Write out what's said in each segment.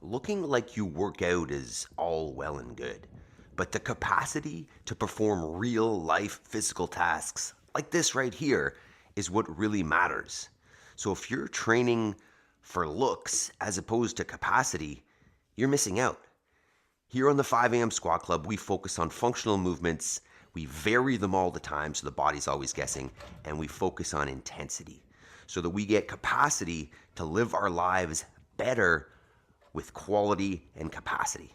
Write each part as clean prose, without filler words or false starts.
looking like you work out is all well and good, but the capacity to perform real life physical tasks like this right here is what really matters. So if you're training for looks as opposed to capacity, you're missing out. Here on the 5 a.m. Squat Club, we focus on functional movements. We vary them all the time so the body's always guessing, and we focus on intensity so that we get capacity to live our lives better with quality and capacity.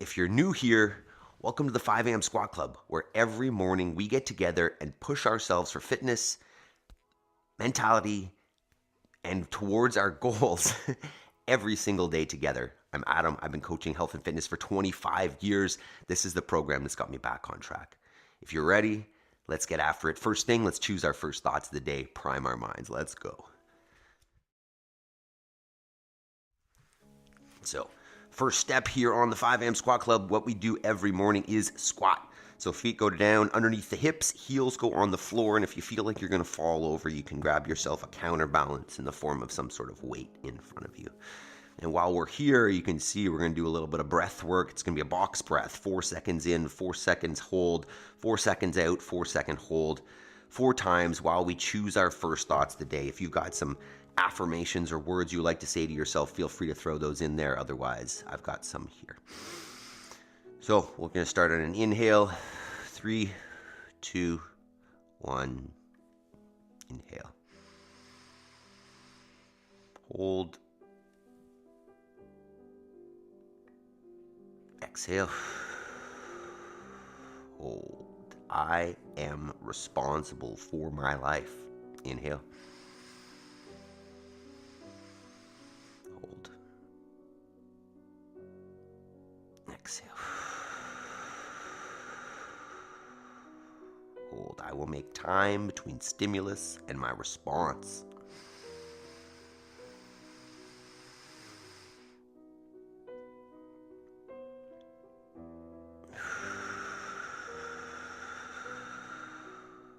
If you're new here, welcome to the 5 a.m. Squat Club, where every morning we get together and push ourselves for fitness, mentality, and towards our goals every single day together. I'm Adam. I've been coaching health and fitness for 25 years. This is the program that's got me back on track. If you're ready, let's get after it. First thing, let's choose our first thoughts of the day, prime our minds. Let's go. So, first step here on the 5 a.m. Squat Club, what we do every morning is squat. So feet go down underneath the hips, heels go on the floor, and if you feel like you're going to fall over, you can grab yourself a counterbalance in the form of some sort of weight in front of you. And while we're here, you can see we're going to do a little bit of breath work. It's going to be a box breath, 4 seconds in, 4 seconds hold, 4 seconds out, 4-second hold, 4 times while we choose our first thoughts of the day. If you've got some affirmations or words you like to say to yourself, feel free to throw those in there. Otherwise, I've got some here. So we're going to start on an inhale. 3, 2, 1. Inhale. Hold. Exhale. Hold. I am responsible for my life. Inhale. Hold. Exhale. Hold. I will make time between stimulus and my response.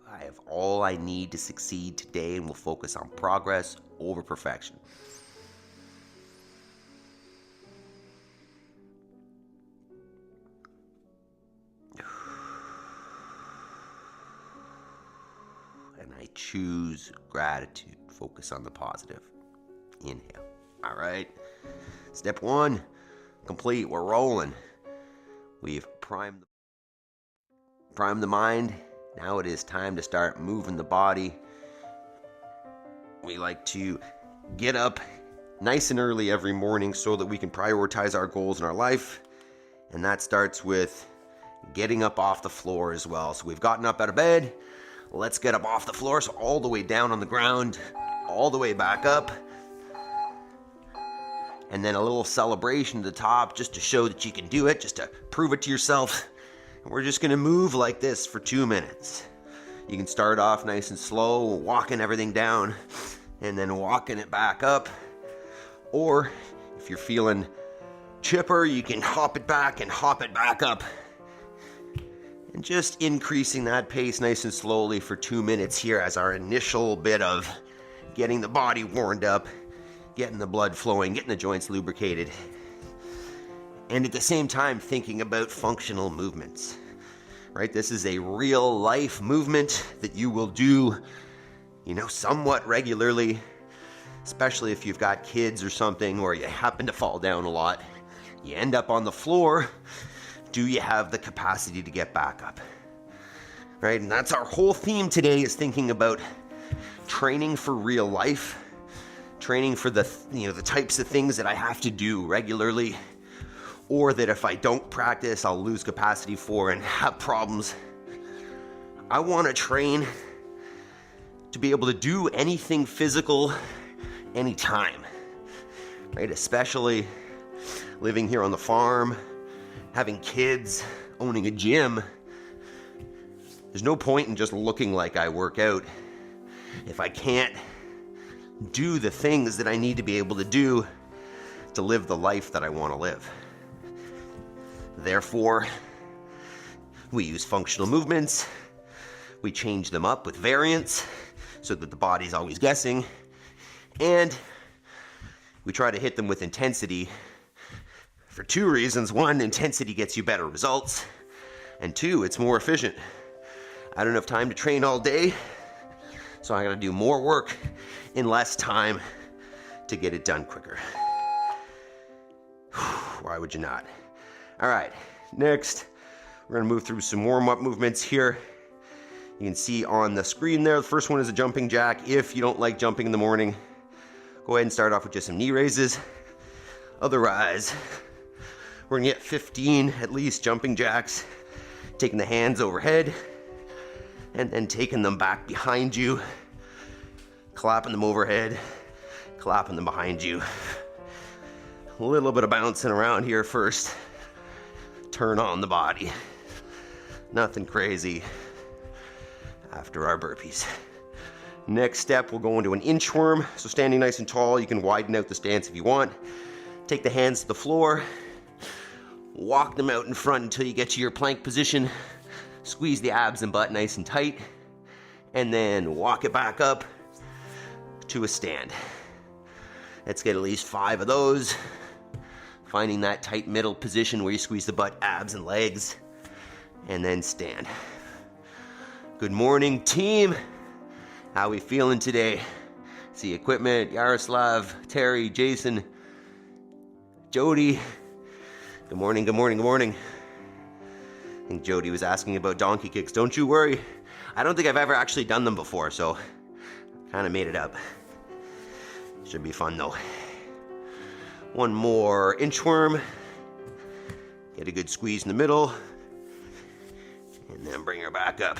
I have all I need to succeed today and will focus on progress over perfection. And I choose gratitude. Focus on the positive. Inhale. All right. Step 1, complete. We're rolling. We've primed the mind. Now it is time to start moving the body. We like to get up nice and early every morning so that we can prioritize our goals in our life. And that starts with getting up off the floor as well. So we've gotten up out of bed. Let's get up off the floor, so all the way down on the ground, all the way back up. And then a little celebration at the top just to show that you can do it, just to prove it to yourself. And we're just gonna move like this for 2 minutes. You can start off nice and slow, walking everything down, and then walking it back up. Or if you're feeling chipper, you can hop it back and hop it back up. And just increasing that pace nice and slowly for 2 minutes here as our initial bit of getting the body warmed up, getting the blood flowing, getting the joints lubricated. And at the same time, thinking about functional movements, right? This is a real life movement that you will do, somewhat regularly, especially if you've got kids or something, or you happen to fall down a lot. You end up on the floor. Do you have the capacity to get back up? Right? And that's our whole theme today, is thinking about training for real life, training for the types of things that I have to do regularly, or that if I don't practice, I'll lose capacity for and have problems. I want to train to be able to do anything physical anytime, right? Especially living here on the farm, having kids, owning a gym. There's no point in just looking like I work out if I can't do the things that I need to be able to do to live the life that I want to live. Therefore, we use functional movements. We change them up with variance so that the body's always guessing. And we try to hit them with intensity for two reasons. One, intensity gets you better results. And two, it's more efficient. I don't have time to train all day, so I gotta do more work in less time to get it done quicker. Why would you not? All right, next, we're gonna move through some warm-up movements here. You can see on the screen there, the first one is a jumping jack. If you don't like jumping in the morning, go ahead and start off with just some knee raises. Otherwise, we're gonna get 15 at least jumping jacks, taking the hands overhead and then taking them back behind you, clapping them overhead, clapping them behind you. A little bit of bouncing around here first. Turn on the body. Nothing crazy after our burpees. Next step, we'll go into an inchworm. So standing nice and tall, you can widen out the stance if you want. Take the hands to the floor, walk them out in front until you get to your plank position. Squeeze the abs and butt nice and tight, and then walk it back up to a stand. Let's get at least 5 of those. Finding that tight middle position where you squeeze the butt, abs, and legs, and then stand. Good morning, team. How we feeling today? See equipment, Yaroslav, Terry, Jason, Jody. Good morning, good morning, good morning. I think Jody was asking about donkey kicks. Don't you worry. I don't think I've ever actually done them before, so kind of made it up. Should be fun though. One more inchworm. Get a good squeeze in the middle. And then bring her back up.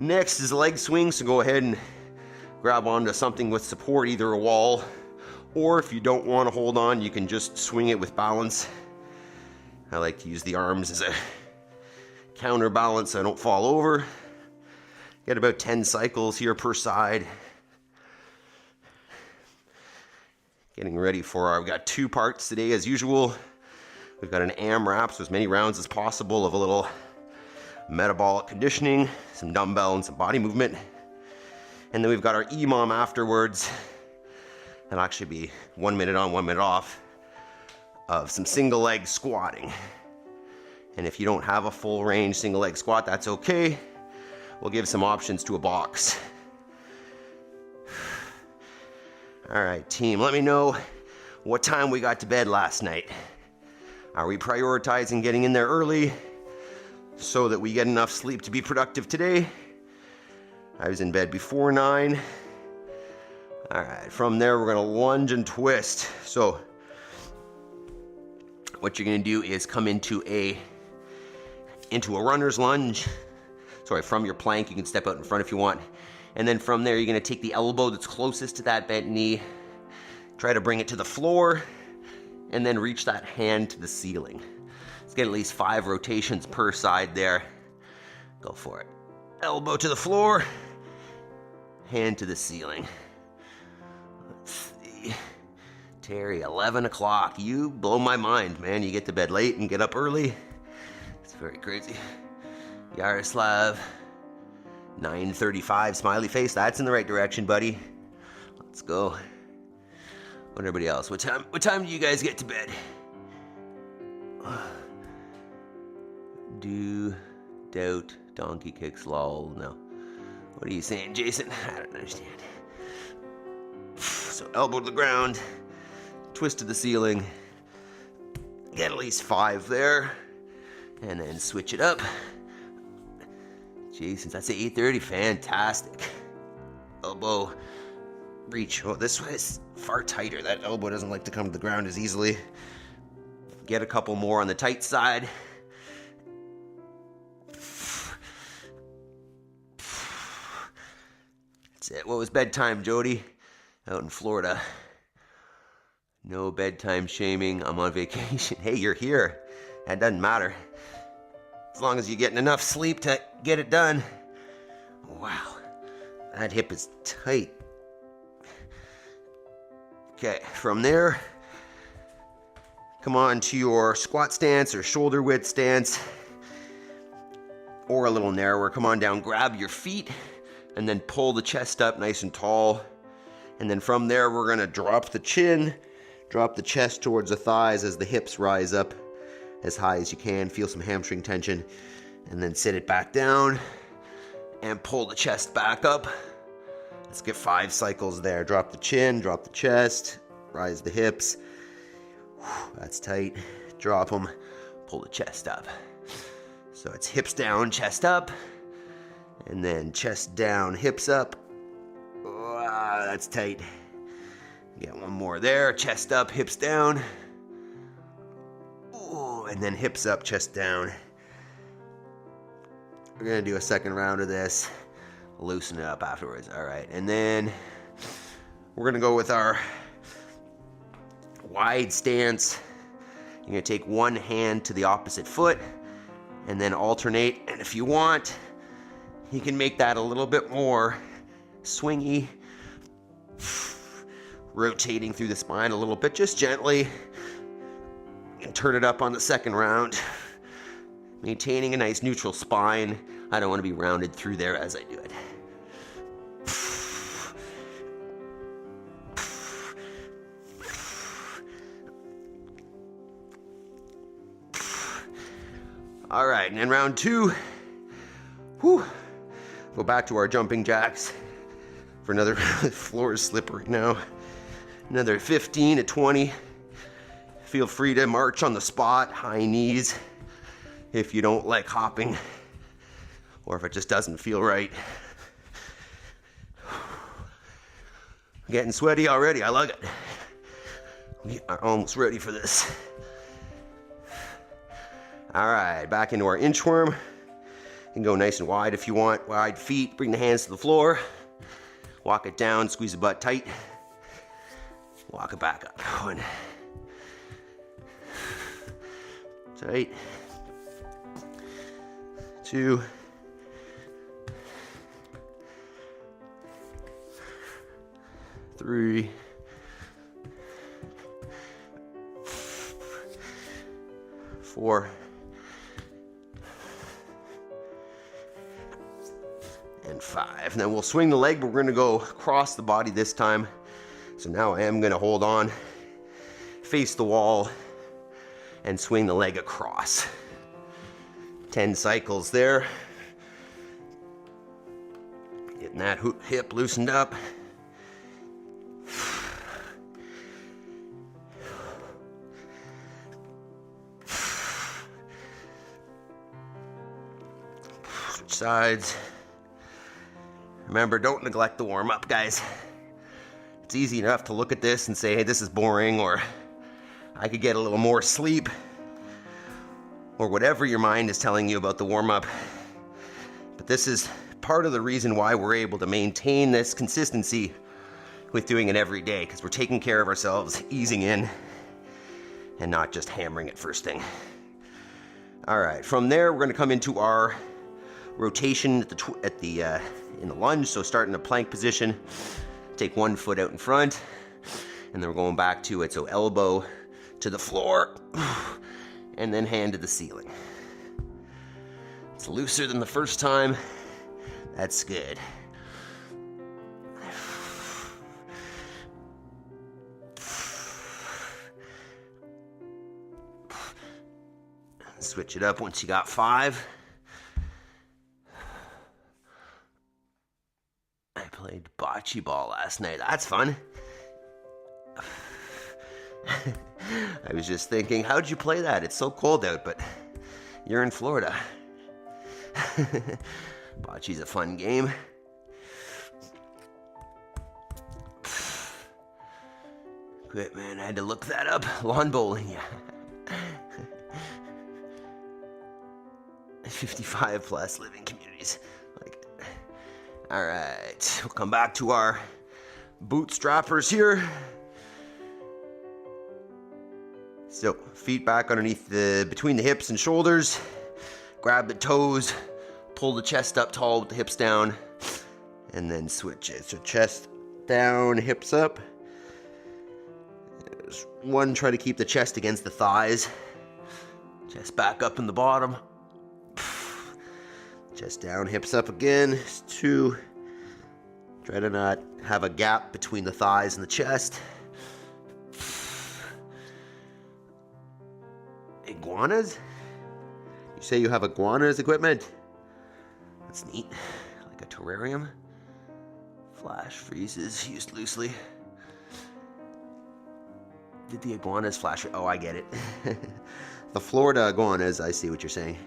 Next is leg swing, so go ahead and grab onto something with support, either a wall, or if you don't want to hold on, you can just swing it with balance. I like to use the arms as a counterbalance so I don't fall over. Get about 10 cycles here per side. Getting ready for we've got 2 parts today as usual. We've got an AMRAP, so as many rounds as possible of a little metabolic conditioning, some dumbbell and some body movement. And then we've got our EMOM afterwards. That'll actually be 1 minute on, 1 minute off of some single leg squatting. And if you don't have a full range single leg squat, that's okay. We'll give some options to a box. All right, team, let me know what time we got to bed last night. Are we prioritizing getting in there early so that we get enough sleep to be productive today? I was in bed before 9. All right, from there, we're gonna lunge and twist. So what you're gonna do is come into a runner's lunge. Sorry, from your plank, you can step out in front if you want. And then from there, you're gonna take the elbow that's closest to that bent knee, try to bring it to the floor, and then reach that hand to the ceiling. Let's get at least 5 rotations per side there. Go for it. Elbow to the floor, hand to the ceiling. Let's see. Terry, 11 o'clock. You blow my mind, man. You get to bed late and get up early. It's very crazy. Yaroslav, 9:35, smiley face. That's in the right direction, buddy. Let's go. What everybody else? What time do you guys get to bed? Do, doubt, donkey kicks, lol. No. What are you saying, Jason? I don't understand. So elbow to the ground, twist to the ceiling. Get at least 5 there. And then switch it up. Jason, that's at 8:30. Fantastic. Elbow reach. Oh, this way is far tighter. That elbow doesn't like to come to the ground as easily. Get a couple more on the tight side. That's it. What was bedtime, Jody? Out in Florida. No bedtime shaming. I'm on vacation. Hey, you're here. That doesn't matter. As long as you're getting enough sleep to get it done. Wow, that hip is tight. Okay, from there, come on to your squat stance or shoulder width stance, or a little narrower. Come on down, grab your feet, and then pull the chest up nice and tall. And then from there, we're gonna drop the chin, Drop the chest towards the thighs as the hips rise up as high as you can. Feel some hamstring tension. And then sit it back down and pull the chest back up. Let's get 5 cycles there. Drop the chin, drop the chest, rise the hips. That's tight. Drop them, pull the chest up. So it's hips down, chest up, and then chest down, hips up. Wow, that's tight. Get one more there. Chest up, hips down. Ooh, and then hips up, chest down. We're going to do a second round of this. Loosen it up afterwards. All right. And then we're going to go with our wide stance. You're going to take one hand to the opposite foot and then alternate. And if you want, you can make that a little bit more swingy. Rotating through the spine a little bit, just gently. And turn it up on the second round. Maintaining a nice neutral spine. I don't want to be rounded through there as I do it. All right, and then round 2. Whew. Go back to our jumping jacks for another. Floor is slippery now. Another 15 to 20. Feel free to march on the spot, high knees, if you don't like hopping or if it just doesn't feel right. I'm getting sweaty already. I love it. We are almost ready for this. All right, back into our inchworm. You can go nice and wide if you want. Wide feet, bring the hands to the floor. Walk it down, squeeze the butt tight. Walk it back up. 1. Tight. 2. 3. 4. And 5. And then we'll swing the leg, but we're going to go across the body this time. So now I am going to hold on, face the wall, and swing the leg across. 10 cycles there. Getting that hip loosened up. Switch sides. Remember, don't neglect the warm-up, guys. It's easy enough to look at this and say, hey, this is boring, or I could get a little more sleep, or whatever your mind is telling you about the warm-up. But this is part of the reason why we're able to maintain this consistency with doing it every day, because we're taking care of ourselves, easing in, and not just hammering it first thing. All right, from there, we're going to come into our rotation in the lunge, so start in a plank position. Take one foot out in front, and then we're going back to it. So elbow to the floor, and then hand to the ceiling. It's looser than the first time. That's good. Switch it up once you got 5. Played bocce ball last night. That's fun. I was just thinking, how'd you play that? It's so cold out, but you're in Florida. Bocce's a fun game. Great, man. I had to look that up. Lawn bowling, yeah. 55 plus living communities. All right, we'll come back to our bootstrappers here. So feet back underneath between the hips and shoulders. Grab the toes, pull the chest up tall with the hips down, and then switch it. So chest down, hips up. There's 1, try to keep the chest against the thighs. Chest back up in the bottom. Chest down, hips up again. 2. Try to not have a gap between the thighs and the chest. iguanas? You say you have iguanas equipment? That's neat. Like a terrarium. Flash freezes used loosely. Did the iguanas flash? Oh, I get it. The Florida iguanas, I see what you're saying.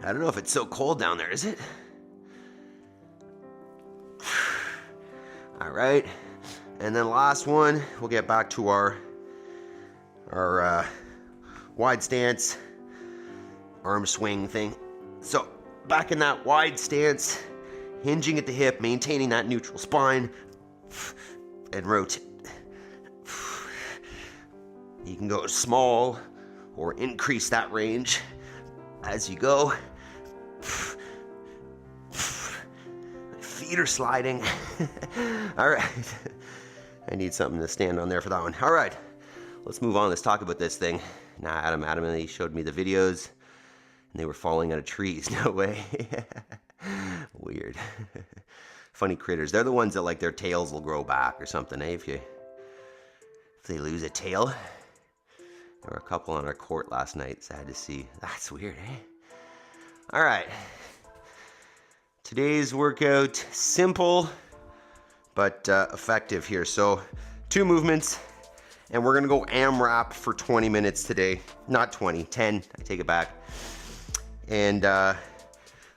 I don't know if it's so cold down there, is it? All right. And then last one, we'll get back to our wide stance arm swing thing. So back in that wide stance, hinging at the hip, maintaining that neutral spine, and rotate. You can go small or increase that range as you go. My feet are sliding. All right. I need something to stand on there for that one. All right. Let's move on. Let's talk about this thing. Now, Adam adamantly showed me the videos, and they were falling out of trees. No way. Weird. Funny critters. They're the ones that, like, their tails will grow back or something, eh? If they lose a tail. There were a couple on our court last night, sad to see. That's weird, eh? All right. Today's workout, simple but effective here. So 2 movements, and we're gonna go AMRAP for 20 minutes today. Not 20, 10, I take it back. And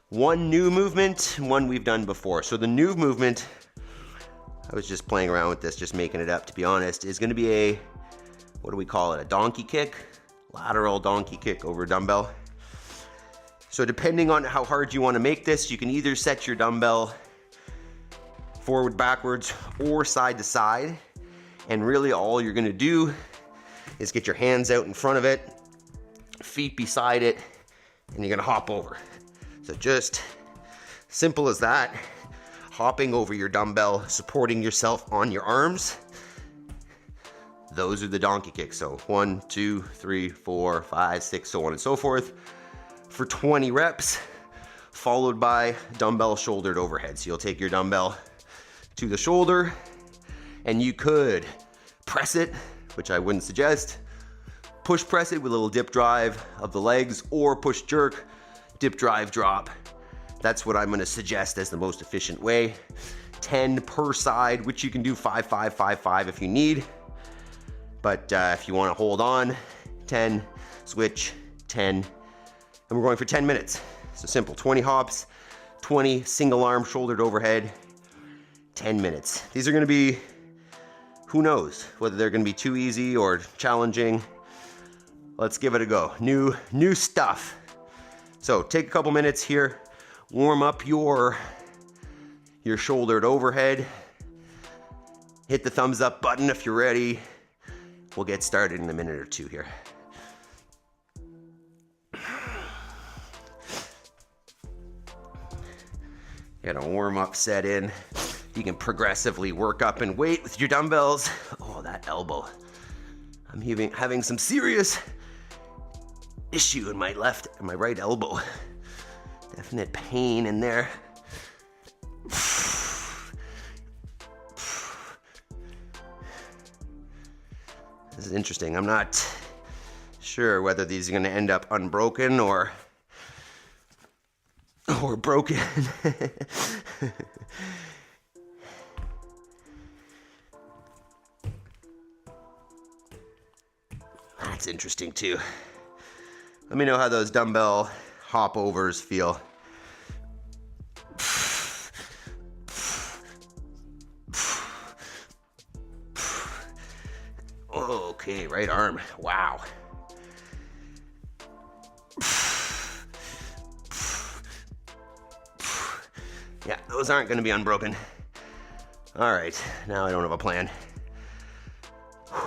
1 new movement, 1 we've done before. So the new movement, I was just playing around with this, just making it up to be honest, is gonna be a, what do we call it? A donkey kick, lateral donkey kick over a dumbbell. So depending on how hard you want to make this, you can either set your dumbbell forward, backwards, or side to side. And really all you're gonna do is get your hands out in front of it, feet beside it, and you're gonna hop over. So just simple as that, hopping over your dumbbell, supporting yourself on your arms. Those are the donkey kicks. So 1, 2, 3, 4, 5, 6, so on and so forth for 20 reps, followed by dumbbell shouldered overhead. So you'll take your dumbbell to the shoulder and you could press it, which I wouldn't suggest, push press it with a little dip drive of the legs, or push jerk, dip drive drop. That's what I'm gonna suggest as the most efficient way. 10 per side, which you can do 5, 5, 5, 5 if you need. But if you want to hold on, 10, switch, 10, and we're going for 10 minutes. So simple, 20 hops, 20 single arm shouldered overhead, 10 minutes. These are going to be, who knows, whether they're going to be too easy or challenging. Let's give it a go. New stuff. So take a couple minutes here, warm up your shouldered overhead. Hit the thumbs up button if you're ready. We'll get started in a minute or 2 here. Get a warm up set in. You can progressively work up in weight with your dumbbells. Oh, that elbow. I'm having some serious issue in my right elbow. Definite pain in there. This is interesting. I'm not sure whether these are going to end up unbroken or broken. That's interesting too. Let me know how those dumbbell hop overs feel. Okay, right arm. Wow. Yeah, those aren't going to be unbroken. All right, now I don't have a plan. There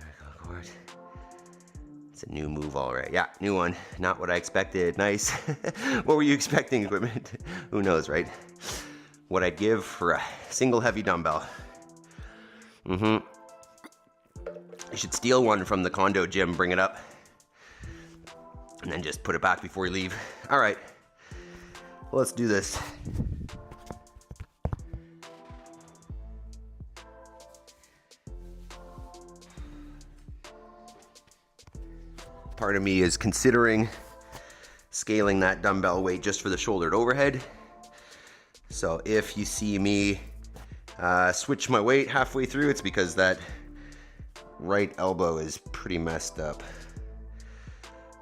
we go, Cord. It's a new move, all right. Yeah, new one. Not what I expected. Nice. What were you expecting, equipment? Who knows, right? What I'd give for a single heavy dumbbell. You should steal one from the condo gym, bring it up, and then just put it back before you leave. All right, let's do this. part of me is considering scaling that dumbbell weight just for the shouldered overhead. So if you see me switch my weight halfway through, it's because that right elbow is pretty messed up.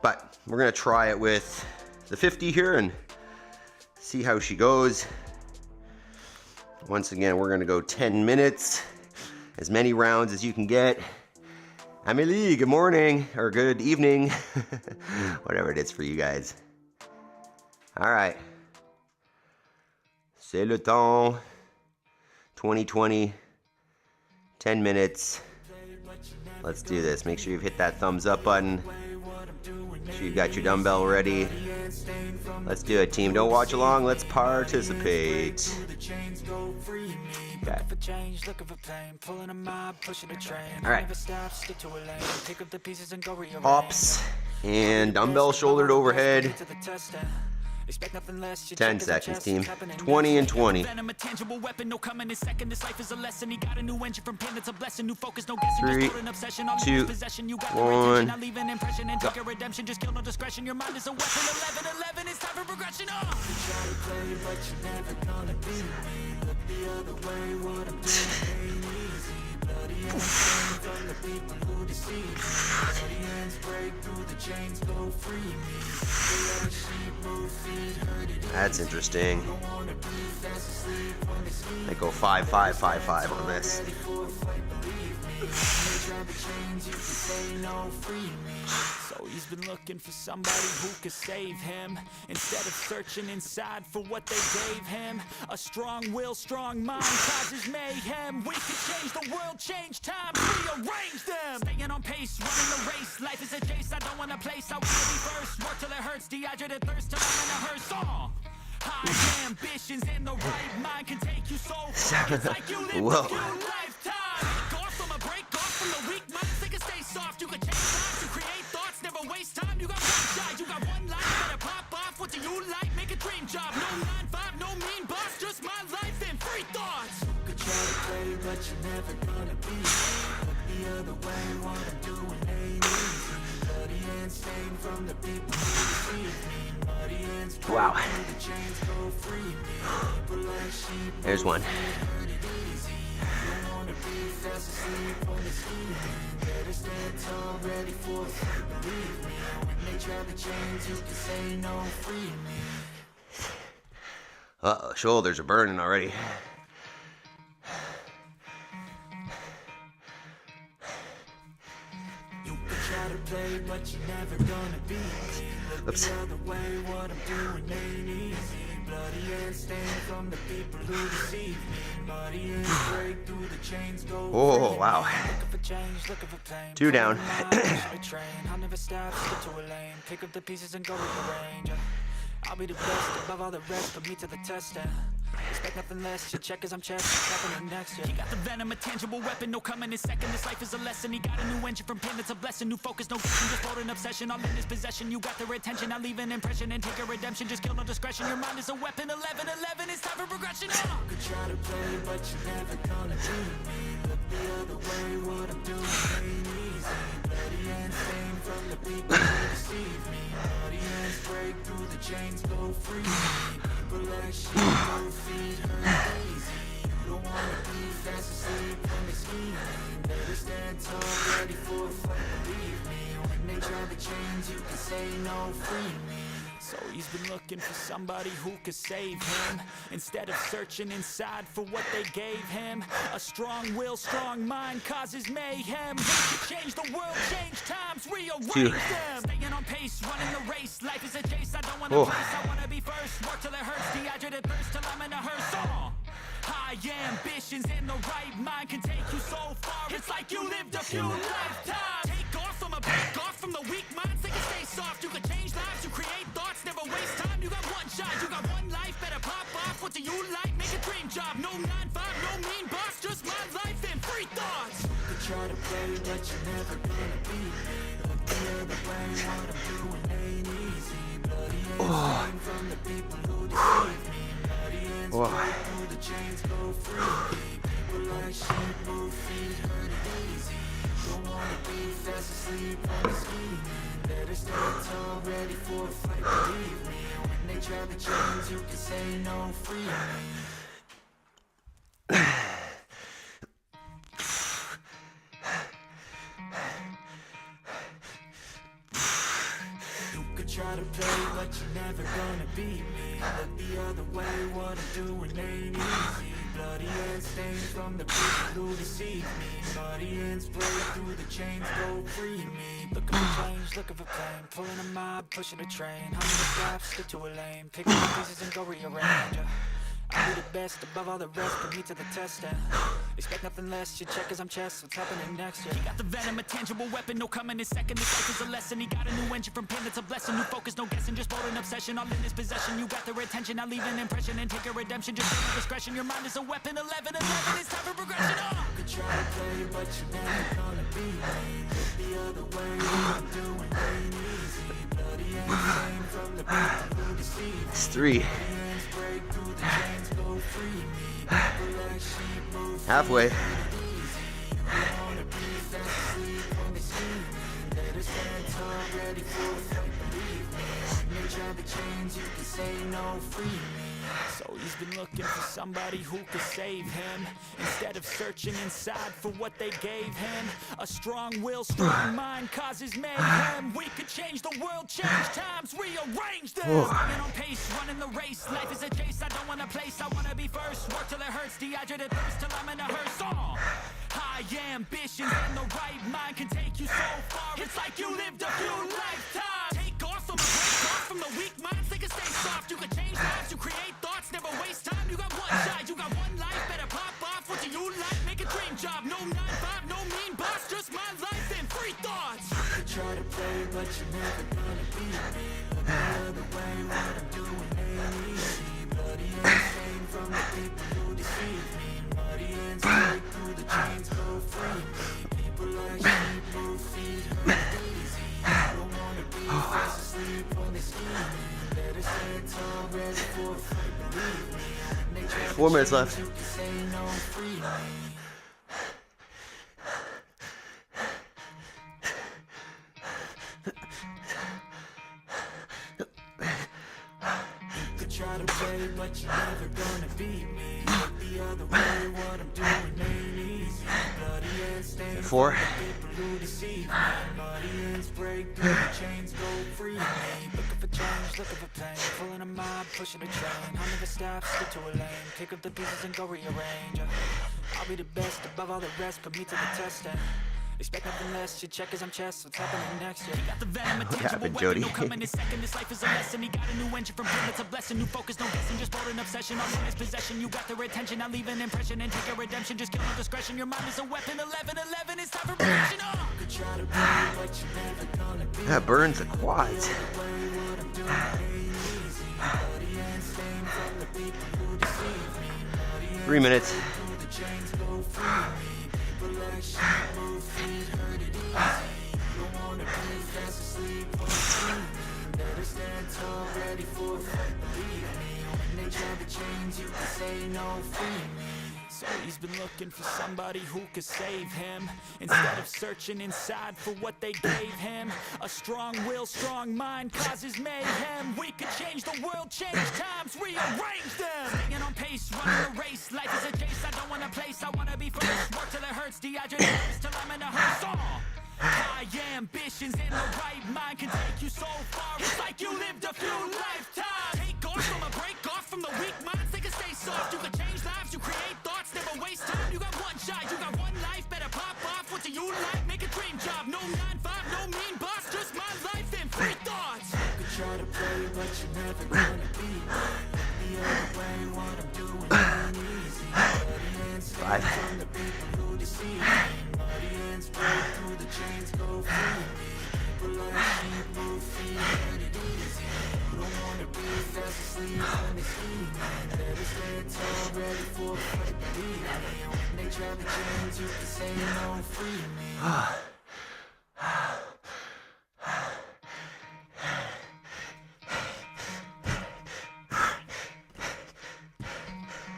But we're gonna try it with the 50 here and see how she goes. Once again, we're gonna go 10 minutes, as many rounds as you can get. Amélie, good morning, or good evening, whatever it is for you guys. All right, c'est le temps, 2020, 10 minutes. Let's do this. Make sure you've hit that thumbs up button. Make sure you've got your dumbbell ready. Let's do it, team. Don't watch along. Let's participate. Okay. All right. Hops and dumbbell shouldered overhead. 10 seconds, team. 20 and 20. 3, 2, 1. That's interesting. I go 5, 5, 5, 5 on this. So he's been looking for somebody who could save him, instead of searching inside for what they gave him. A strong will, strong mind causes mayhem. We could change the world, change times, rearrange them. Staying on pace, running the race. Life is a chase, I don't want a place. I want to be first, work till it hurts, dehydrated thirst till I'm in a hearse. High ambitions and the right mind can take you so far. It's like you live a few lifetimes. Go off from a break, go off from the weak minds. They can stay soft, you can change lives, you create thoughts, never waste time. You got one shot, you got one life, better pop off. What do you like? Make a dream job. No 9-5, no mean boss, just my life and free thoughts. You could try to play, but you're never gonna be. Look the other way, what I'm doing ain't easy. Bloody and stained from the people who deceive me. Wow. There's one. Uh-oh, shoulders are burning already. Oops. Oh, wow. 2 down. I'll be the best above all the rest, put me to the test. Expect nothing less, your check as I'm checking next year. He got the venom, a tangible weapon, no coming in second. This life is a lesson. He got a new engine from pain, it's a blessing. New focus, no guessing, just hold an obsession. All in his possession, you got their attention. I leave an impression and take a redemption. Just kill no discretion, your mind is a weapon. 11-11, it's time for progression. You could try to play, but you're never gonna be me. Look the other way, what I'm doing ain't easy. Bloody and stained from the people who deceive me. Audience break through the chains, go free me. People like sheep, no feet hurt easy. You don't wanna be fast asleep when they scheming. Better stand tall, ready for a fight, believe me. When they try to change, you can say no, free me. So he's been looking for somebody who could save him, instead of searching inside for what they gave him. A strong will, strong mind causes mayhem. We could change the world, change times, rearrange them. Staying on pace, running the race. Life is a chase, I don't want to place. I want to be first, work till it hurts, dehydrated thirst till I'm in a hearse. High ambitions and the right mind can take you so far. It's like you lived a few lifetimes. Take off from a break, off from the weak minds. They can stay soft, you can change lives, you create thoughts, never waste time. You got one shot, you got one life, better pop off. What do you like? Make a dream job. No 9-5, no mean boss, just my life and free thoughts. You could try to play, but you're never gonna be me. Look the other way, what I'm doing ain't easy. Bloody and stained from the people who deceive me. Chains go free. People like sheep, move feet, hurt it easy. Don't wanna be fast asleep on the scheme. Better stay tall, ready for a fight, believe me. When they try to change, you can say no, free me. Try to play, but you're never gonna beat me. Look the other way, what I'm doing ain't easy. Bloody hands stained from the people who deceive me. Bloody hands break through the chains, go free me. Looking for change, looking for pain. Pulling a mob, pushing a train. How many stops, stick to a lane. Pick up the pieces and go rearrange. I'll be the best above all the rest, put me to the test and expect nothing less, you check as I'm chess, what's happening next, yeah. He got the venom, a tangible weapon, no coming in second, this life is a lesson. He got a new engine from pain, it's a blessing, new focus, no guessing, just bold and obsession, all in his possession. You got their attention, I'll leave an impression and take a redemption, just take discretion. Your mind is a weapon, 11, it's time for progression, oh! You could try to play, but you're never gonna beat me. Look the other way, what I'm doing ain't easy. Bloody hands aim from the people who deceive me. It's 3. Halfway. So he's been looking for somebody who could save him, instead of searching inside for what they gave him. A strong will, strong mind causes mayhem. We could change the world, change times, rearrange them. Running on pace, running the race. Life is a chase, I don't want a place, I wanna be first. Work till it hurts, dehydrated thirst till I'm in a hearse. High ambitions and the right mind can take you so far. It's like you lived a few lifetimes. Take off from a break off from the weak minds, they can stay soft. You can change lives, you create thoughts, never waste time. You got one shot, you got one life, better pop off. What do you like? Make a dream job. No 9-5, no mean boss, just my life and free thoughts. You could try to play, but you're never gonna beat me. Look the other way, what I'm doing ain't easy. Bloody hands came from the people who deceive me. Muddy hands break through the chains, go free me. People like sheep move feet, hurt easy. I don't wanna be fast asleep on the scheme. Better stay tall, ready for a fight, believe me. 4 minutes left. You can say no, free me. Try to play, but you're never gonna beat me. Look the other way, what I'm doing ain't easy. Bloody hands stained 4. from the people who deceive me. Bloody hands break through the chains, go free me. Looking for change, looking for pain. Pulling a mob, pushing a train. How many stops, stick to a lane. Pick up the pieces and go rearrange. I'll be the best above all the rest, put me to the test and expect nothing less, you check as I'm chess, what's happening next, yeah. He got the venom, a tangible weapon, Jody? no coming in second, this life is a lesson. He got a new engine from pain, it's a blessing, new focus, no guessing, just bold and obsession, all in his possession. You got their attention, I'll leave an impression and take a redemption, just kill no discretion. Your mind is a weapon, 11, it's time for progression, oh! You could try to play, but you're never gonna be. That burns the quads. 3 minutes. So he's been looking for somebody who could save him, instead of searching inside for what they gave him. A strong will, strong mind causes mayhem. We could change the world, change times, rearrange them. Staying on pace, running a race. Life is a chase, I don't want a place, I wanna be first. Work till it hurts, dehydrated thirst till I'm in a hearse. High ambitions and the right mind can take you so far. It's like you lived a few lifetimes. Take off from a break off from the weak minds, they can stay soft. You can change lives, you create thoughts, never waste time. You got one shot, you got one life, better pop off. What do you like? Make a dream job. No 9-5, no mean boss, just my life and free thoughts. You could try to play, but you're never gonna beat me. The other way, what I'm doing ain't easy. Bloody hands from the people who deceive me. Bloody hands break through the chains, go free me. People like sheep move feet, hurt it easy. You don't wanna be fast asleep on the scheme. Better stay tall, ready for a fight, believe me. When they try to change, you can say no, free me.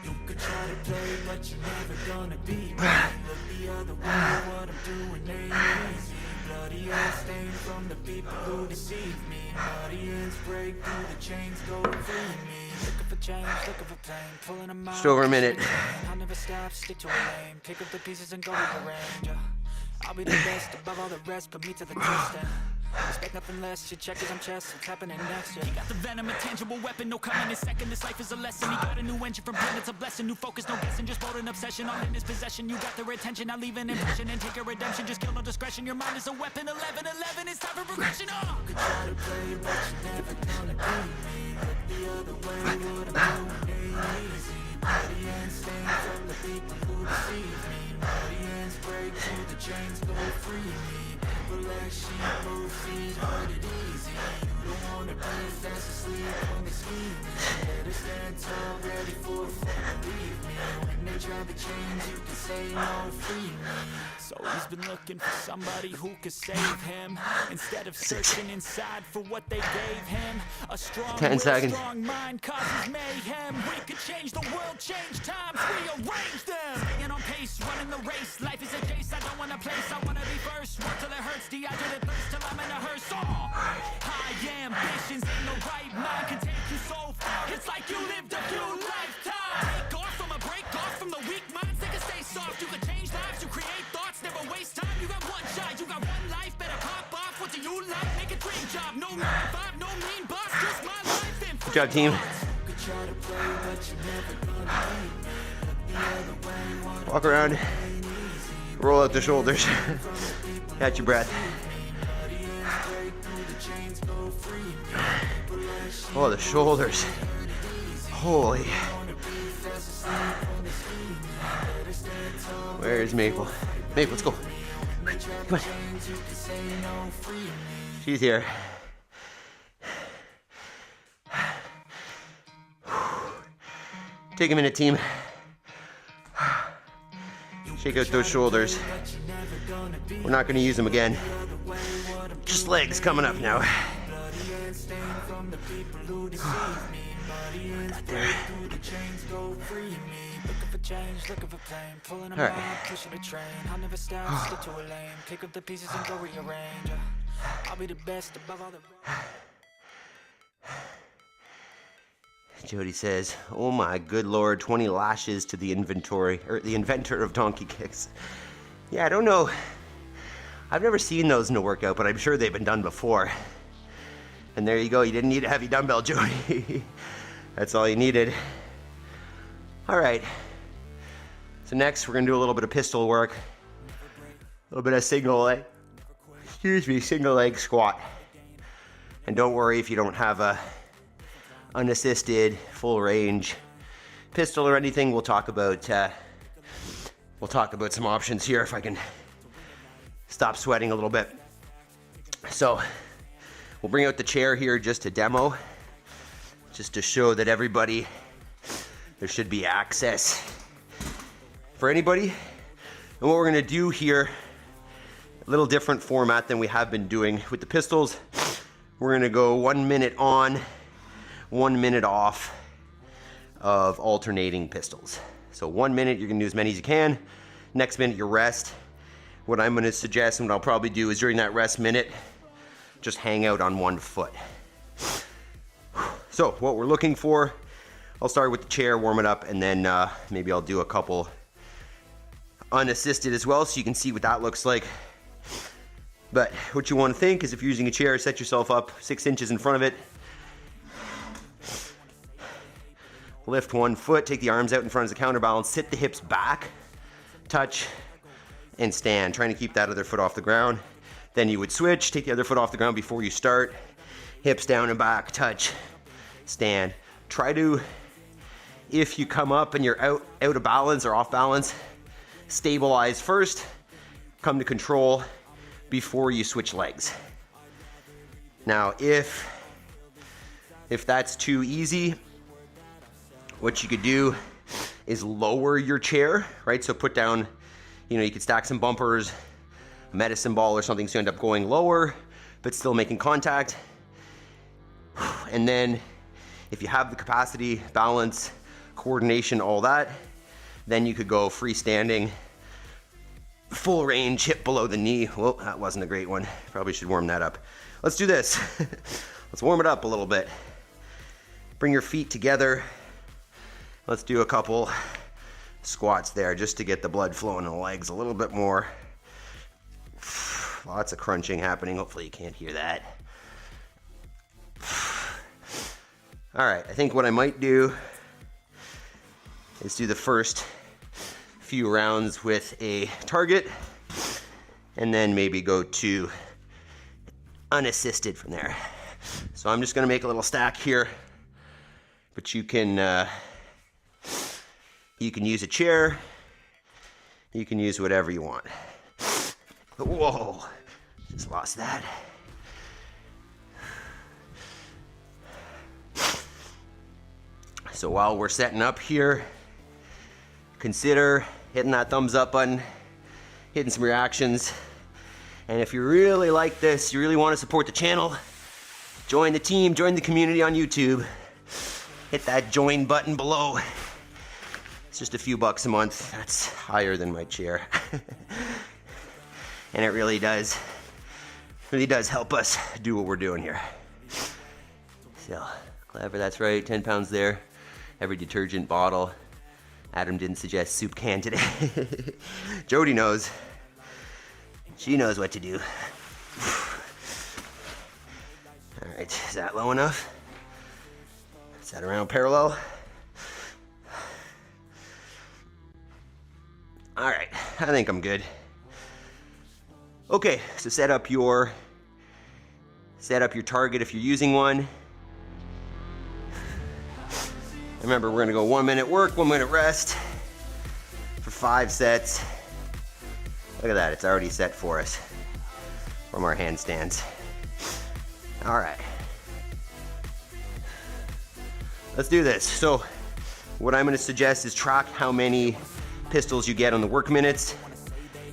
You could try try to play, but you're never gonna beat me. Look the other way, what I'm doing ain't easy. Bloody hands stained from the people who deceive me. Muddy ends break through the chains, go free me. Looking for change, looking for pain, pulling them out. Just over a minute. I'll never stop, stick to a lane. Pick up the pieces and go rearrange. I'll be the best above all the rest, put me to the test. Expect nothing less, you check as I'm chest, it's happening next. He got the venom, a tangible weapon, no coming in second. This life is a lesson. He got a new engine from pen, it's a blessing. New focus, no guessing, just bold and obsession. All in his possession, you got their attention. I'll leave an impression and take a redemption. Just kill no discretion, your mind is a weapon. 11-11, it's time for progression. Could try to play, but you're never gonna beat me. Look the other way, what I'm doing ain't easy. Bloody hands stained from the people who deceive me. Bloody hands break through the chains, go free me. Relax, she both feet, heard it easy. You don't wanna be fast asleep when they scheme. Better stand tall, ready for a fight, believe me. When they try to change, you can say no, free me. So he's been looking for somebody who could save him, instead of searching inside for what they gave him. A strong 10 will, seconds. strong mind causes mayhem. We could change the world, change times, rearrange them. Staying on pace, running the race. Life is a chase, I don't wanna place, I wanna be first. Work till it hurts, dehydrated thirst till I'm in a hearse. High ambitions in the right mind can take you so far. It's like you lived a few lifetimes. Take off from a break off from the weak minds. They can stay soft, you can change lives, you create thoughts, never waste time. You got one shot, you got one life, better pop off. What do you like? Make a dream job, no 9-5, no mean boss, just my life and Good job, team. Walk around, roll out the shoulders, catch your breath. Oh, the shoulders. Holy. Where's Maple? Maple, let's go. Come on. She's here. Take a minute, team. Shake out those shoulders. We're not going to use them again. Just legs coming up now. All right. Jody says, "Oh my good lord, 20 lashes to the inventory, or the inventor of donkey kicks." Yeah, I don't know. I've never seen those in a workout, but I'm sure they've been done before. And there you go, you didn't need a heavy dumbbell, Jody. That's all you needed. All right. So next, we're gonna do a little bit of pistol work. A little bit of single leg squat. And don't worry if you don't have a unassisted, full range pistol or anything. We'll talk about some options here if I can stop sweating a little bit. So we'll bring out the chair here just to demo, just to show that everybody, there should be access for anybody. And what we're gonna do here, a little different format than we have been doing with the pistols. We're gonna go 1 minute on, 1 minute off of alternating pistols. So 1 minute, you're gonna do as many as you can. Next minute, you rest. What I'm gonna suggest and what I'll probably do is during that rest minute, just hang out on one foot. So what we're looking for, I'll start with the chair, warm it up, and then maybe I'll do a couple unassisted as well so you can see what that looks like. But what you wanna think is if you're using a chair, set yourself up 6 inches in front of it. Lift one foot, take the arms out in front as a counterbalance, sit the hips back, touch, and stand. Trying to keep that other foot off the ground. Then you would switch, take the other foot off the ground before you start. Hips down and back, touch, stand. Try to, if you come up and you're out of balance or off balance, stabilize first, come to control before you switch legs. Now, if that's too easy, what you could do is lower your chair, right? So put down, you could stack some bumpers, a medicine ball or something, so you end up going lower, but still making contact. And then if you have the capacity, balance, coordination, all that, Then you could go freestanding, full range, hip below the knee. Whoa, that wasn't a great one. Probably should warm that up. Let's do this. Let's warm it up a little bit. Bring your feet together. Let's do a couple squats there just to get the blood flowing in the legs a little bit more. Lots of crunching happening. Hopefully you can't hear that. All right, I think what I might do is do the first few rounds with a target and then maybe go to unassisted from there. So I'm just gonna make a little stack here, but you can use a chair, you can use whatever you want. Whoa, just lost that. So while we're setting up here, consider hitting that thumbs up button, hitting some reactions. And if you really like this, you really want to support the channel, join the team, join the community on YouTube. Hit that join button below. It's just a few bucks a month. That's higher than my chair. And it really does help us do what we're doing here. So, clever, that's right, 10 pounds there. Every detergent bottle. Adam didn't suggest soup can today. Jody knows. She knows what to do. All right, is that low enough? Is that around parallel? All right, I think I'm good. Okay, so set up your target if you're using one. Remember, we're gonna go 1 minute work, 1 minute rest for 5 sets. Look at that, it's already set for us from our handstands. All right, let's do this. So what I'm gonna suggest is track how many pistols you get on the work minutes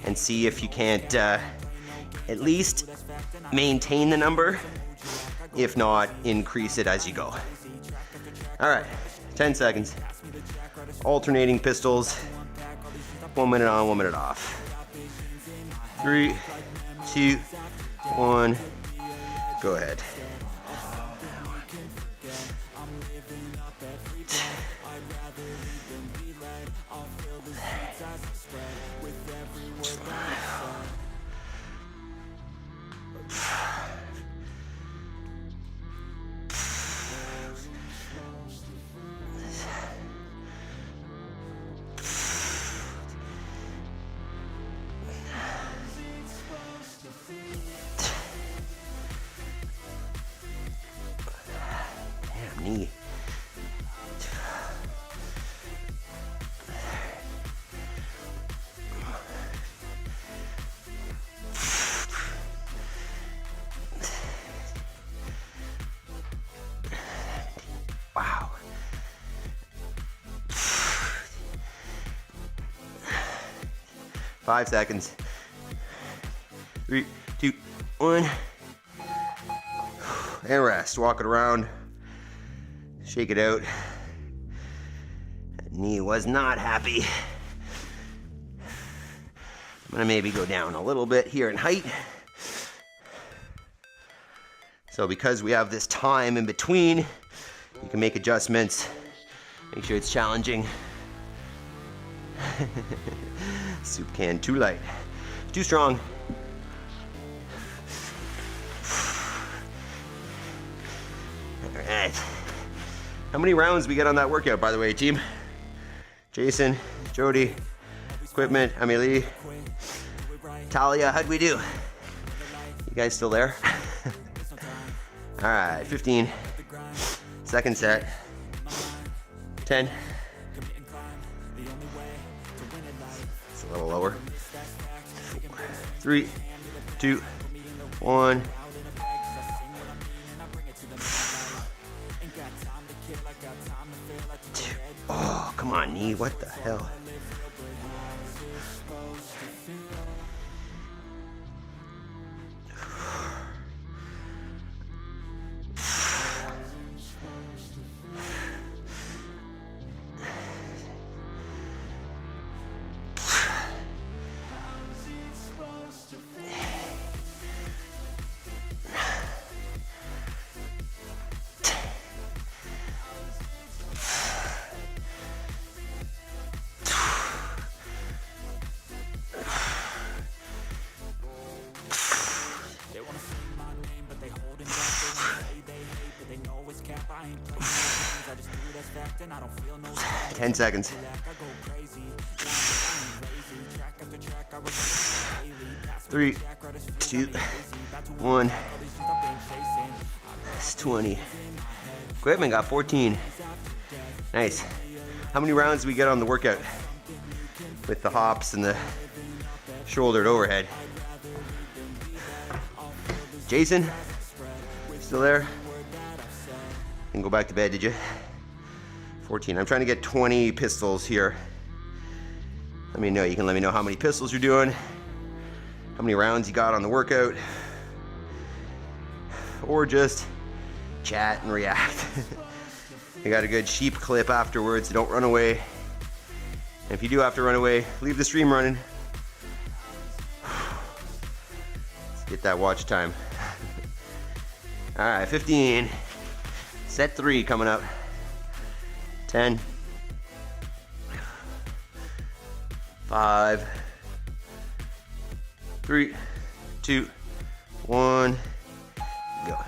and see if you can't at least maintain the number, if not increase it as you go. All right, 10 seconds. Alternating pistols, 1 minute on, 1 minute off. 3, 2, 1, go ahead. Knee. Wow. 5 seconds. 3, 2, 1. And rest. Walk it around. Shake it out. That knee was not happy. I'm gonna maybe go down a little bit here in height. So because we have this time in between, you can make adjustments. Make sure it's challenging. Soup can too light. Too strong. All right. How many rounds we get on that workout, by the way, team? Jason, Jody, equipment, Amelie, Talia, how'd we do? You guys still there? All right, 15. Second set. 10. It's a little lower. 3, 2, 1. Oh, come on, knee, what the hell? 10 seconds. 3, 2, 1. It's 20. Equipment got 14. Nice. How many rounds do we get on the workout? With the hops and the shouldered overhead. Jason? Still there? And go back to bed, did you? 14. I'm trying to get 20 pistols here. Let me know. You can let me know how many pistols you're doing, how many rounds you got on the workout, or just chat and react. I got a good sheep clip afterwards, so don't run away. And if you do have to run away, leave the stream running. Let's get that watch time. All right, 15. Set 3 coming up. 10. 5. 3, 2, 1. Go.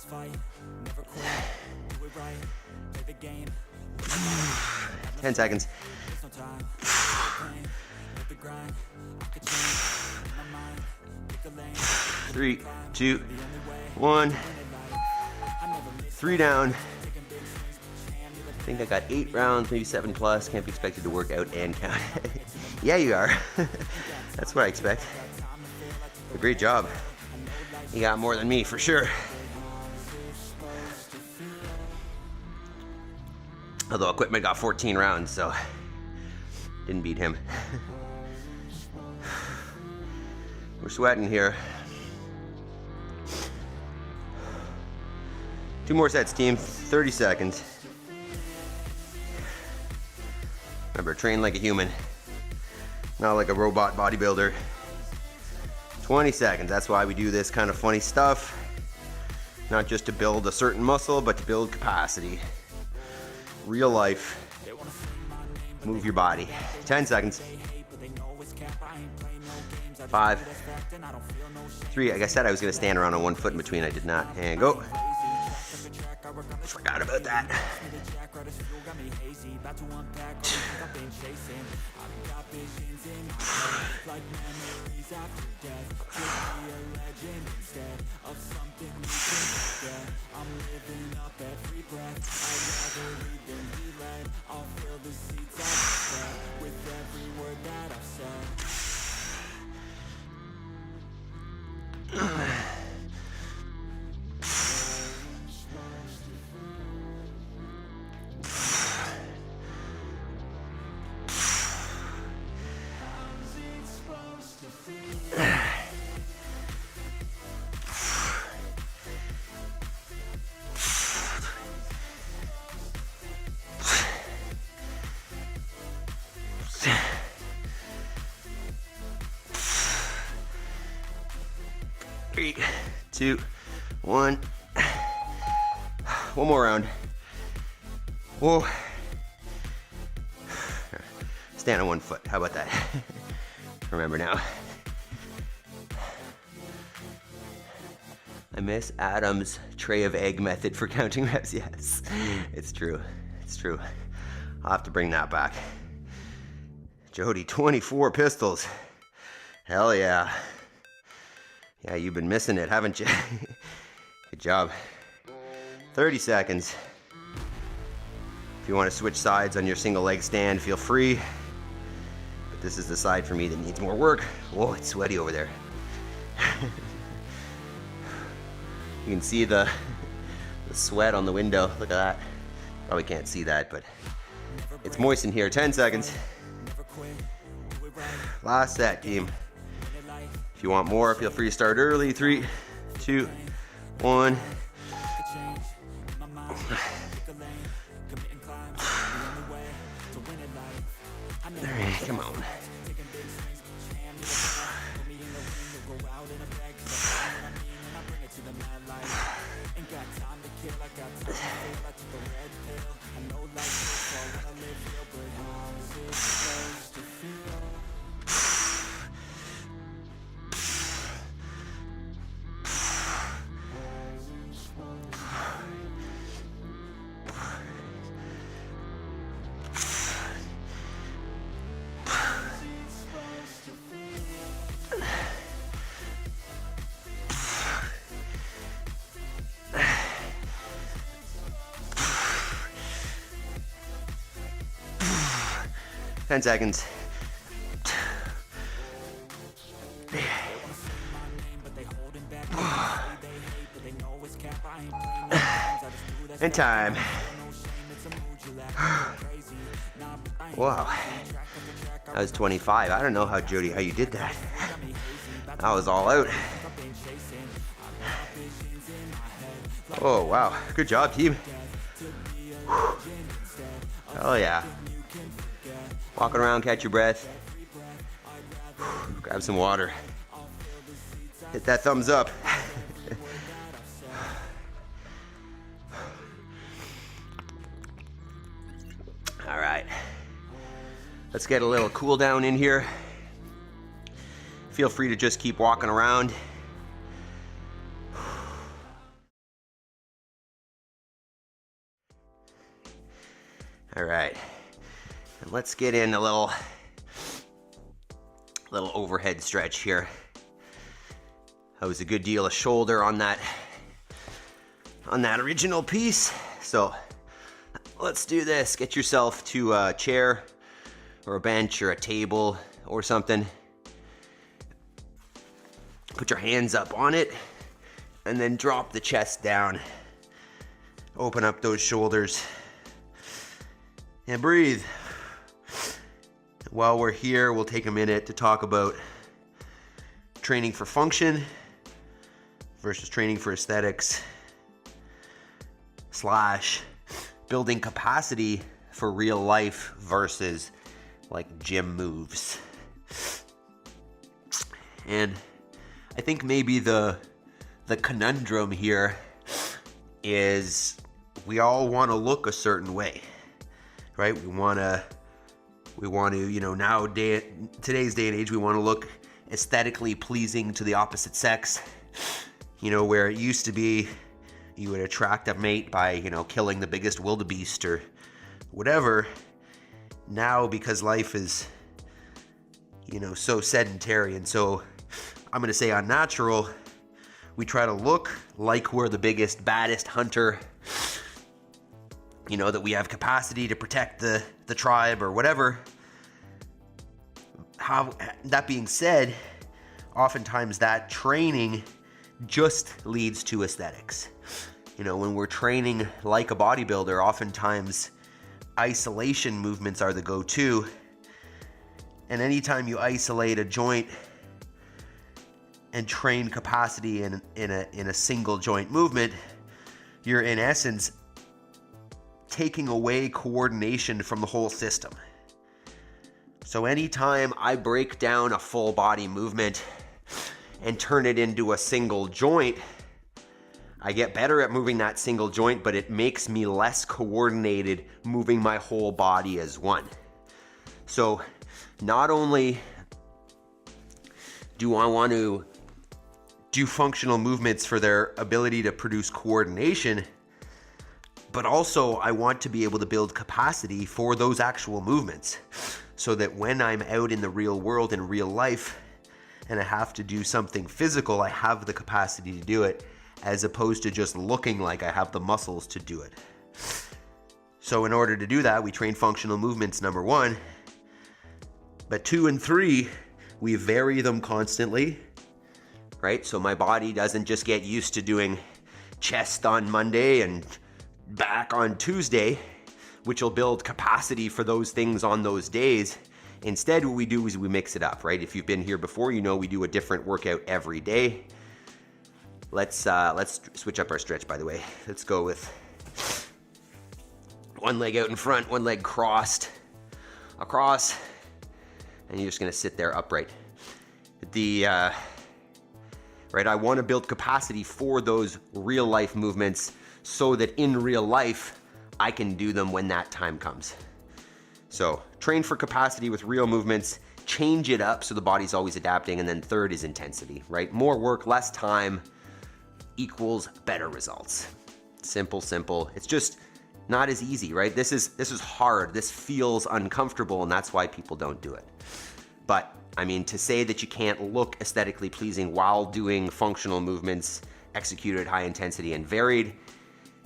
Fight, never quit, do it right, play the game. 10 seconds. 3, 2, 1. 3 down. I think I got 8 rounds, maybe 7 plus. Can't be expected to work out and count. Yeah, you are. That's what I expect. A great job. You got more than me for sure. Although equipment got 14 rounds, so didn't beat him. We're sweating here. 2 more sets, team. 30 seconds. Remember, train like a human, not like a robot bodybuilder. 20 seconds. That's why we do this kind of funny stuff. Not just to build a certain muscle, but to build capacity. Real life. Move your body. 10 seconds. 5, 3. Like I said, I was going to stand around on 1 foot in between. I did not. And go. Forgot about that. 3, 2, 1. One more round. Whoa. Stand on 1 foot. How about that? Remember now. I miss Adam's tray of egg method for counting reps. Yes, it's true. It's true. I'll have to bring that back. Jody, 24 pistols. Hell yeah. Yeah, you've been missing it, haven't you? Good job. 30 seconds. If you want to switch sides on your single leg stand, feel free. But this is the side for me that needs more work. Whoa, it's sweaty over there. You can see the sweat on the window. Look at that. Probably can't see that, but It's moist in here. 10 seconds. Last set, team. If you want more, feel free to start early. 3, 2, 1. Alright, come on. Ten seconds. And time. Wow. That was 25. I don't know how you did that. I was all out. Oh, wow. Good job, team. Oh, yeah. Walking around, catch your breath. Grab some water. Hit that thumbs up. All right. Let's get a little cool down in here. Feel free to just keep walking around. All right. And let's get in a little overhead stretch here. That was a good deal of shoulder on that original piece. So let's do this. Get yourself to a chair or a bench or a table or something. Put your hands up on it and then drop the chest down. Open up those shoulders and breathe. While we're here, we'll take a minute to talk about training for function versus training for aesthetics / building capacity for real life versus like gym moves. And I think maybe the conundrum here is we all want to look a certain way, right? We want to, you know, today's day and age, we want to look aesthetically pleasing to the opposite sex. You know, where it used to be you would attract a mate by, you know, killing the biggest wildebeest or whatever. Now, because life is, you know, so sedentary and so, I'm going to say unnatural, we try to look like we're the biggest, baddest hunter, you know, that we have capacity to protect the tribe or whatever. That being said, oftentimes that training just leads to aesthetics. You know, when we're training like a bodybuilder, oftentimes isolation movements are the go-to. And anytime you isolate a joint and train capacity in a single joint movement, you're in essence taking away coordination from the whole system. So anytime I break down a full body movement and turn it into a single joint, I get better at moving that single joint, but it makes me less coordinated moving my whole body as one. So not only do I want to do functional movements for their ability to produce coordination, but also I want to be able to build capacity for those actual movements so that when I'm out in the real world, in real life, and I have to do something physical, I have the capacity to do it, as opposed to just looking like I have the muscles to do it. So in order to do that, we train functional movements, number one. But 2 and 3, we vary them constantly, right? So my body doesn't just get used to doing chest on Monday and back on Tuesday. which will build capacity for those things on those days. Instead, what we do is we mix it up, right? If you've been here before, you know we do a different workout every day. Let's switch up our stretch, by the way. Let's go with one leg out in front, one leg crossed across, and you're just gonna sit there upright. Right, I want to build capacity for those real life movements so that in real life, I can do them when that time comes. So train for capacity with real movements, change it up so the body's always adapting, and then third is intensity, right? More work, less time equals better results. Simple, simple. It's just not as easy, right? This is hard. This feels uncomfortable, and that's why people don't do it. But I mean, to say that you can't look aesthetically pleasing while doing functional movements executed at high intensity and varied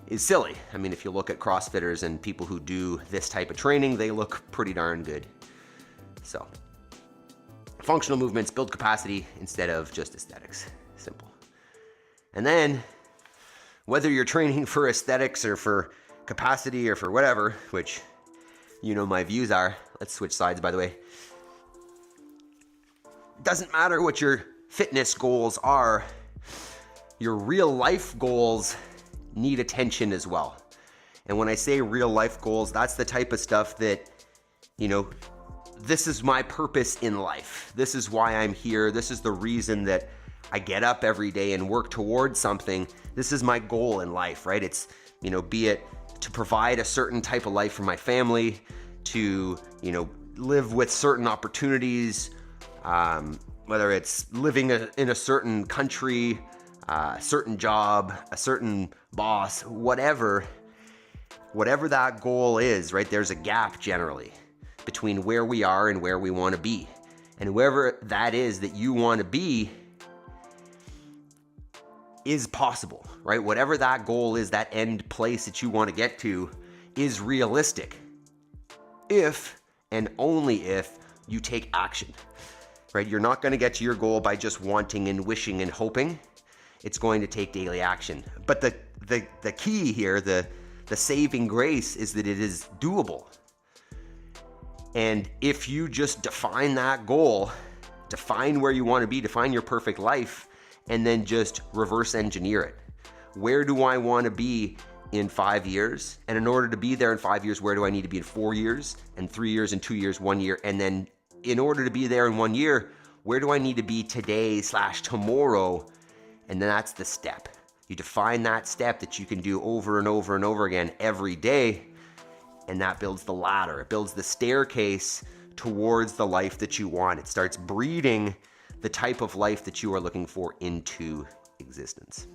is silly. I mean, if you look at CrossFitters and people who do this type of training, they look pretty darn good. So, functional movements build capacity instead of just aesthetics. Simple. And then, whether you're training for aesthetics or for capacity or for whatever, which you know my views are, let's switch sides, by the way. Doesn't matter what your fitness goals are, your real life goals need attention as well. And when I say real life goals, that's the type of stuff that, you know, this is my purpose in life. This is why I'm here. This is the reason that I get up every day and work towards something. This is my goal in life, right? It's, you know, be it to provide a certain type of life for my family, to, you know, live with certain opportunities, whether it's living in a certain country, a certain job, a certain boss, whatever that goal is, right? There's a gap generally between where we are and where we want to be. And wherever that is that you want to be is possible, right? Whatever that goal is, that end place that you want to get to is realistic. If and only if you take action. Right? You're not going to get to your goal by just wanting and wishing and hoping. It's going to take daily action. But the key here, the saving grace is that it is doable. And if you just define that goal, define where you want to be, define your perfect life, and then just reverse engineer it. Where do I want to be in 5 years? And in order to be there in 5 years, where do I need to be in 4 years, and 3 years, and 2 years, 1 year, and then in order to be there in 1 year, where do I need to be today/tomorrow? And then that's the step. You define that step that you can do over and over and over again every day, and that builds the ladder. It builds the staircase towards the life that you want. It starts breeding the type of life that you are looking for into existence.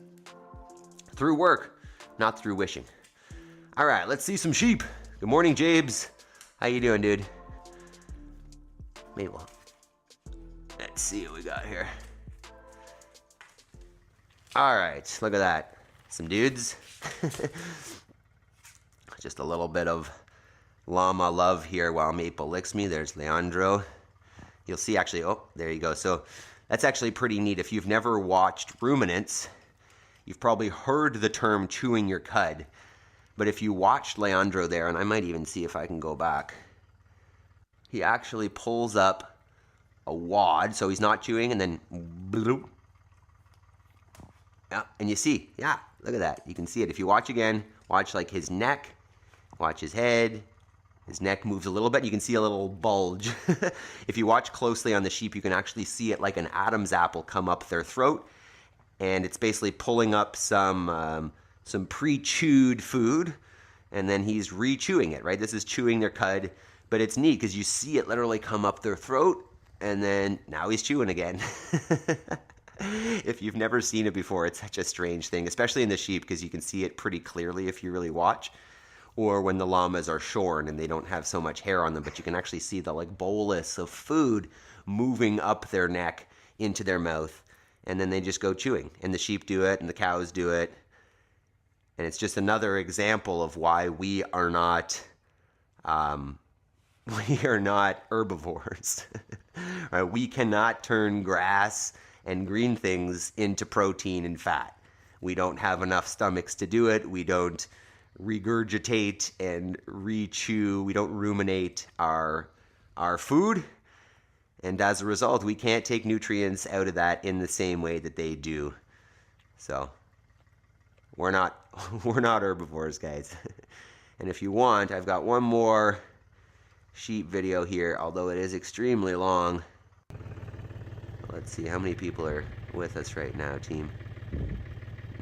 Through work, not through wishing. All right, let's see some sheep. Good morning, Jabes. How you doing, dude? Mabel. Let's see what we got here. All right, look at that. Some dudes. Just a little bit of llama love here while Maple licks me. There's Leandro. You'll see actually, oh, there you go. So that's actually pretty neat. If you've never watched ruminants, you've probably heard the term chewing your cud. But if you watched Leandro there, and I might even see if I can go back, he actually pulls up a wad, so he's not chewing, and then bloop. Yeah, and you see, yeah, look at that. You can see it. If you watch again, watch like his neck, watch his head. His neck moves a little bit. You can see a little bulge. If you watch closely on the sheep, you can actually see it like an Adam's apple come up their throat, and it's basically pulling up some pre-chewed food, and then he's re-chewing it, right? This is chewing their cud. But it's neat because you see it literally come up their throat, and then now he's chewing again. If you've never seen it before, it's such a strange thing, especially in the sheep, because you can see it pretty clearly if you really watch. Or when the llamas are shorn and they don't have so much hair on them, but you can actually see the like bolus of food moving up their neck into their mouth, and then they just go chewing. And the sheep do it, and the cows do it. And it's just another example of why we are not herbivores. Right? We cannot turn grass and green things into protein and fat. We don't have enough stomachs to do it. We don't, regurgitate and re-chew. We don't ruminate our food. And as a result, we can't take nutrients out of that in the same way that they do. So we're not herbivores, guys. And if you want, I've got one more sheep video here, although it is extremely long. Let's see, how many people are with us right now, team?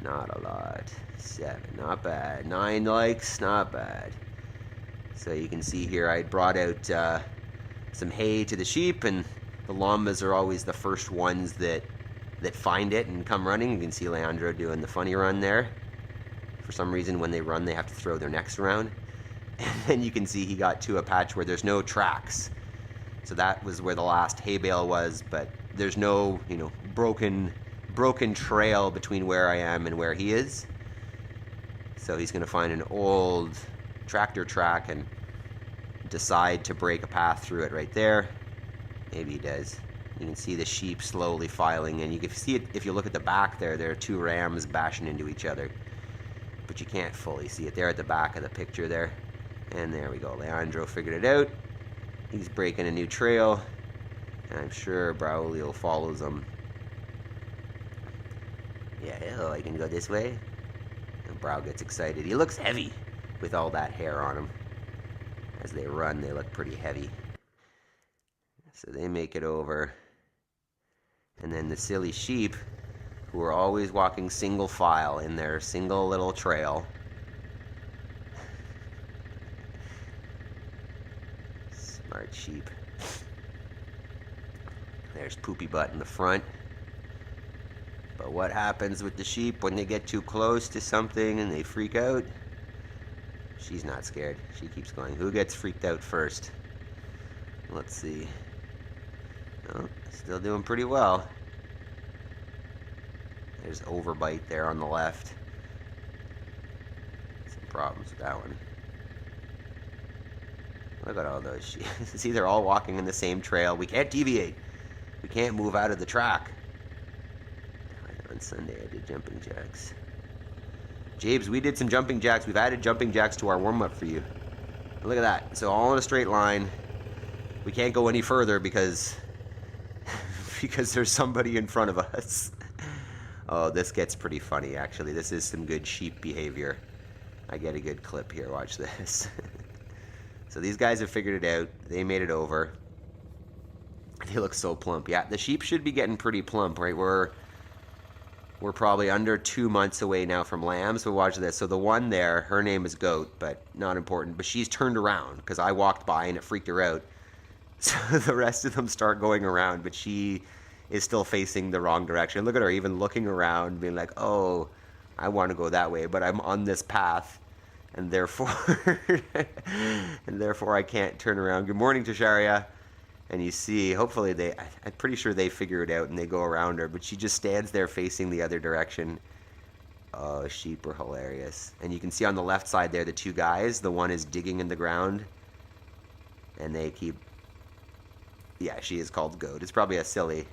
Not a lot. 7, not bad. 9 likes, not bad. So you can see here I brought out some hay to the sheep, and the llamas are always the first ones that find it and come running. You can see Leandro doing the funny run there. For some reason, when they run, they have to throw their necks around. And then you can see he got to a patch where there's no tracks. So that was where the last hay bale was, but there's no, broken trail between where I am and where he is. So he's going to find an old tractor track and decide to break a path through it right there. Maybe he does. You can see the sheep slowly filing in. You can see it if you look at the back there. There are 2 rams bashing into each other. But you can't fully see it. They're at the back of the picture there. And there we go. Leandro figured it out. He's breaking a new trail. And I'm sure Braulio follows him. Yeah, hello, I can go this way. And Brau gets excited. He looks heavy with all that hair on him. As they run, they look pretty heavy. So they make it over. And then the silly sheep, who are always walking single file in their single little trail. Smart sheep. There's Poopy Butt in the front. But what happens with the sheep when they get too close to something and they freak out? She's not scared. She keeps going. Who gets freaked out first? Let's see. Oh, still doing pretty well. There's Overbite there on the left. Some problems with that one. Look at all those sheep. See, they're all walking in the same trail. We can't deviate. We can't move out of the track. On Sunday I did jumping jacks. Jabes, we did some jumping jacks. We've added jumping jacks to our warm-up for you. Look at that. So all in a straight line. We can't go any further because there's somebody in front of us. Oh, this gets pretty funny, actually. This is some good sheep behavior. I get a good clip here. Watch this. So these guys have figured it out. They made it over. They look so plump. Yeah, the sheep should be getting pretty plump, right? We're probably under 2 months away now from lambs, but watch this. So the one there, her name is Goat, but not important. But she's turned around because I walked by and it freaked her out. So the rest of them start going around, but she is still facing the wrong direction. Look at her even looking around, being like, oh, I want to go that way, but I'm on this path, and therefore I can't turn around. Good morning, Tasharia. And you see, hopefully I'm pretty sure they figure it out and they go around her, but she just stands there facing the other direction. Oh, sheep are hilarious. And you can see on the left side there, the 2 guys, the one is digging in the ground, and they keep, yeah, she is called Goat. It's probably a silly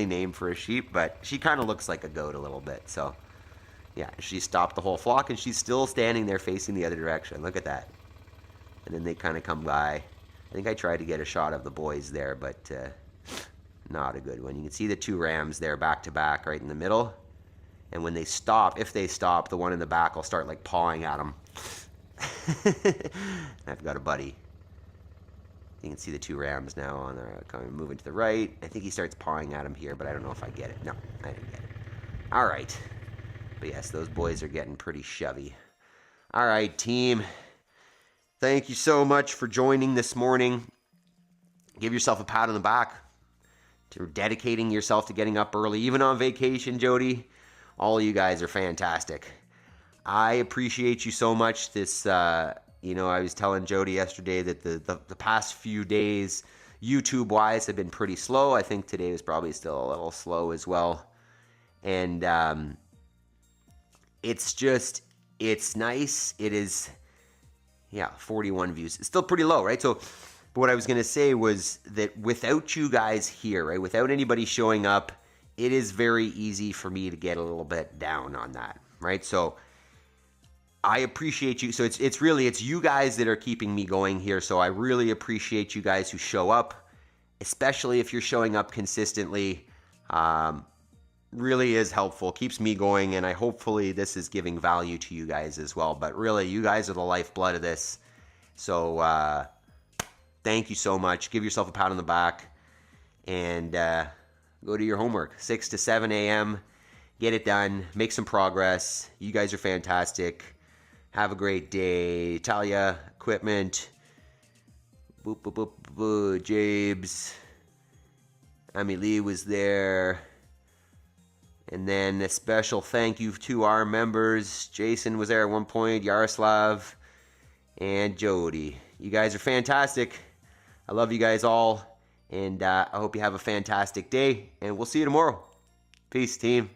name for a sheep, but she kind of looks like a goat a little bit. So, yeah, she stopped the whole flock, and she's still standing there facing the other direction. Look at that. And then they kind of come by. I think I tried to get a shot of the boys there, but not a good one. You can see the 2 rams there back to back right in the middle. And when they stop, if they stop, the one in the back will start like pawing at them. I've got a buddy. You can see the 2 rams now on moving to the right. I think he starts pawing at him here, but I don't know if I get it. No, I didn't get it. All right. But yes, those boys are getting pretty shovey. All right, team. Thank you so much for joining this morning. Give yourself a pat on the back for dedicating yourself to getting up early, even on vacation, Jody. All of you guys are fantastic. I appreciate you so much. This, I was telling Jody yesterday that the past few days, YouTube-wise, have been pretty slow. I think today was probably still a little slow as well. And it's nice. It is, 41 views. It's still pretty low, right? So what I was going to say was that without you guys here, right, without anybody showing up, it is very easy for me to get a little bit down on that, right? So I appreciate you. So it's really you guys that are keeping me going here. So I really appreciate you guys who show up, especially if you're showing up consistently. Really is helpful, keeps me going, and hopefully this is giving value to you guys as well. But really, you guys are the lifeblood of this. So thank you so much. Give yourself a pat on the back and go do your homework. 6 to 7 a.m. Get it done. Make some progress. You guys are fantastic. Have a great day. Talia, equipment. Boop, boop, boop, boop. Jabes. Amy Lee was there. And then a special thank you to our members. Jason was there at one point. Yaroslav. And Jody. You guys are fantastic. I love you guys all. And I hope you have a fantastic day. And we'll see you tomorrow. Peace, team.